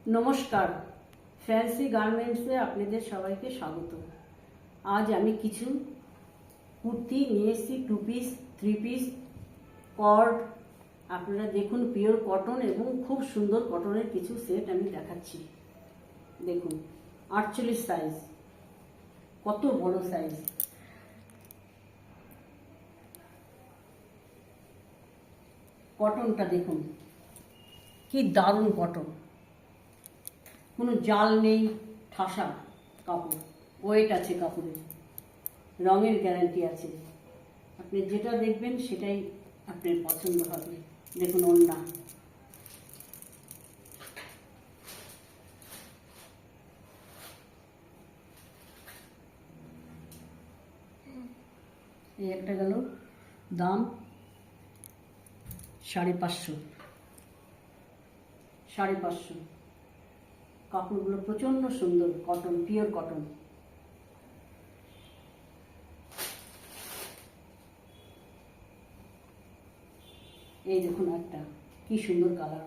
নমস্কার, ফ্যান্সি গার্মেন্টসে আপনাদের সবাইকে স্বাগত। আজ আমি কিছু কুর্তি নিয়ে এসেছি, 2 পিস 3 পিস কর্ড। আপনারা দেখুন, পিওর কটন এবং খুব সুন্দর কটনের কিছু সেট আমি দেখাচ্ছি। দেখুন 48 সাইজ, কত বড় সাইজ। কটনটা দেখুন কি দারুণ কটন, কোনো জাল নেই, ঠাসা কাপড়, ওয়েট আছে কাপড়ের, রঙের গ্যারান্টি আছে। আপনি যেটা দেখবেন সেটাই আপনার পছন্দ হবে। দেখুন ওড়না, এই একটা গেল, দাম 550, 550। কাপড়গুলো প্রচণ্ড সুন্দর, কটন, পিওর কটন। এই দেখুন একটা কি সুন্দর কালার,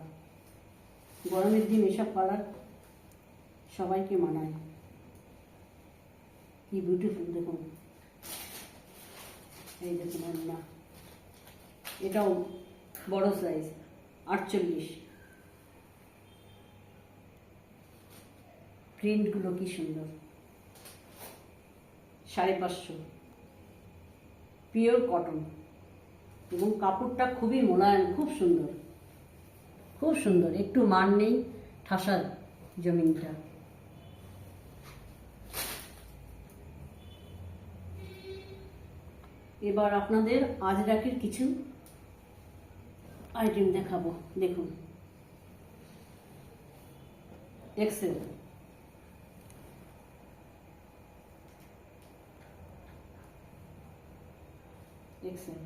গরমের দিন এসব কালার সবাইকে মানায়, কি বিউটিফুল। দেখুন, এই দেখুন ওড়না, এটাও বড় সাইজ, 48। প্রিন্টগুলো কি সুন্দর, 550, পিওর কটন এবং কাপড়টা খুবই মোলায়েম, খুব সুন্দর, খুব সুন্দর, একটু মান নেই, ঠাসা জমিনটা। এবার আপনাদের আজরাকের কিছু আইটেম দেখাবো। দেখুন এক্সেল, এক্সেল,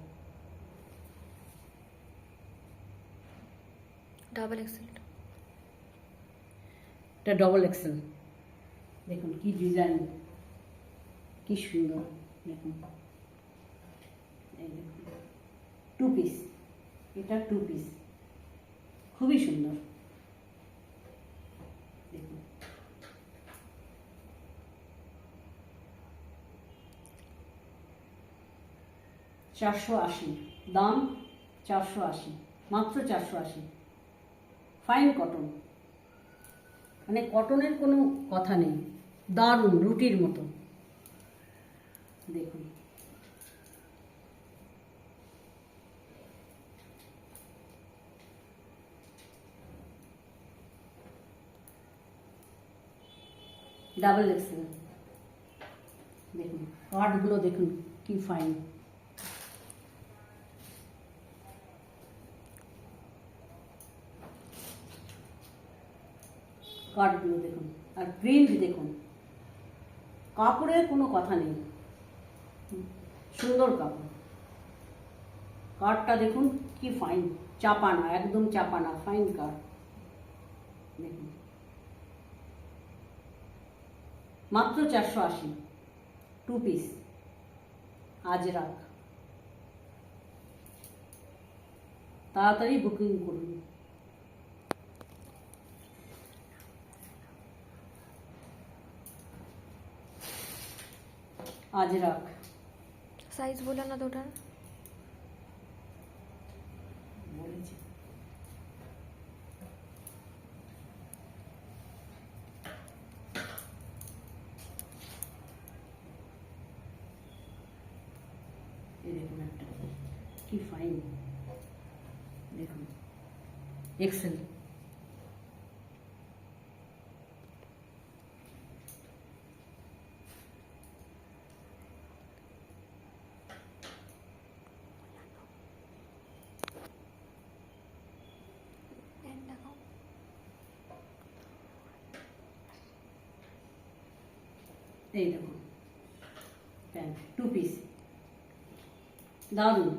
ডাবল এক্সেল, এটা ডবল এক্সেল। দেখুন কি ডিজাইন, কি সুন্দর। দেখুন, এই দেখুন 2 পিস, এটা 2 পিস, খুবই সুন্দর। দেখুন $480, দাম 480, মাত্র 480। ফাইন কটন, মানে কটনের কোনো কথা নেই, দারুণ, রুটির মতো। দেখুন ডাবল এক্সেল। দেখুন কার্ডগুলো দেখুন কি ফাইন, কার্ডগুলো দেখুন, আর প্রিন্ট দেখুন, কাপড়ের কোনো কথা নেই, সুন্দর কাপড়। কার্ডটা দেখুন কি ফাইন, চাপানা, একদম চাপানা, ফাইন কার্ড। দেখুন মাত্র 480, 2 পিস, আজরাক। তাড়াতাড়ি বুকিং করুন। আজরাক, সাইজ बोला ना দুটার। বলেছি এই দেখুন একটা কি ফাইন। দেখুন এক্সেল, এই দেখুন প্যান্ট 2 পিস, দারুণ,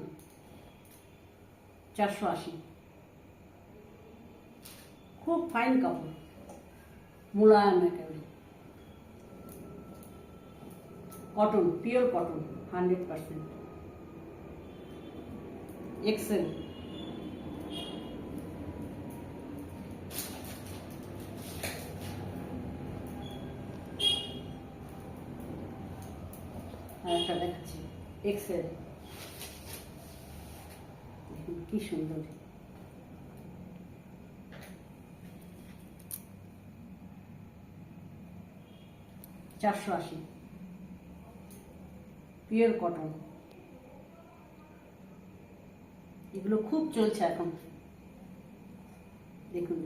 480। খুব ফাইন কাপড়, মোলায়েম একেবারে, কটন, পিওর কটন, 100%। এক্সেল, আর একটা দেখাচ্ছি এক্সেল, দেখুন কি সুন্দর। $480, পিওর কটন। এগুলো খুব চলছে এখন। দেখুন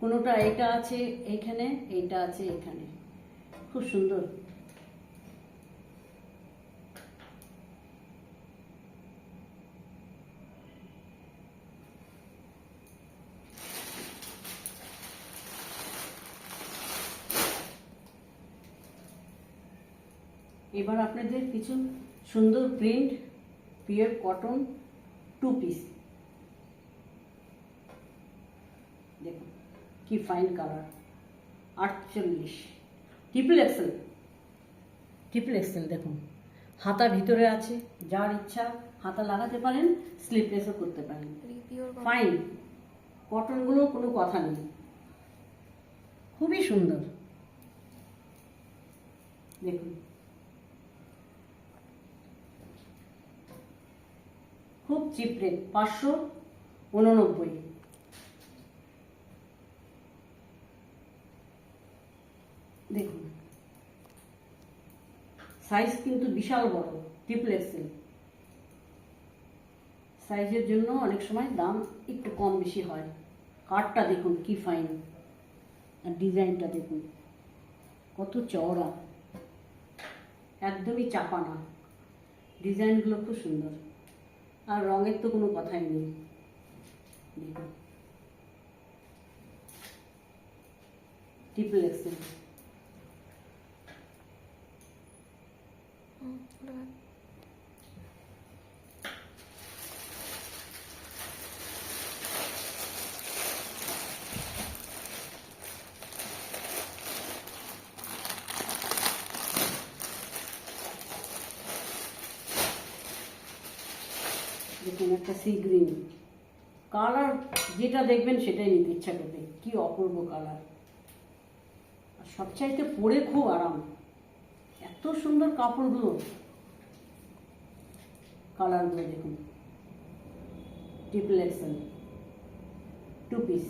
কোনোটা এটা আছে এইখানে, এইটা আছে এখানে, খুব সুন্দর। এবার আপনাদের কিছু সুন্দর প্রিন্ট পিওর কটন 2 পিস, দেখুন কি fine colour. 48, triple Excel, triple Excel. দেখুন হাতা ভিতরে আছে, যার ইচ্ছা হাতা লাগাতে পারেন, স্লিপলেসও করতে পারেন। পিওর ফাইন কটনগুলো কোনো কথা নেই, খুবই সুন্দর। দেখুন খুব চিপ রেট, 589। দেখুন সাইজ কিন্তু বিশাল বড়, ট্রিপল এক্সেল সাইজের জন্য অনেক সময় দাম একটু কম বেশি হয়। কাটটা দেখুন কি ফাইন, আর ডিজাইনটা দেখুন কত চওড়া, একদমই চাপা না, ডিজাইনগুলো খুব সুন্দর। আর রঙের তো কোনো কথাই নেই। দেখুন ট্রিপল এক্সেল। দেখুন একটা সি গ্রিন কালার, যেটা দেখবেন সেটাই নিতে ইচ্ছা করবে, কি অপূর্ব কালার। আর সবচাইতে পরে খুব আরাম, এত সুন্দর কাপড়গুলো, কালারগুলো দেখুন। Triple Excel 2 piece.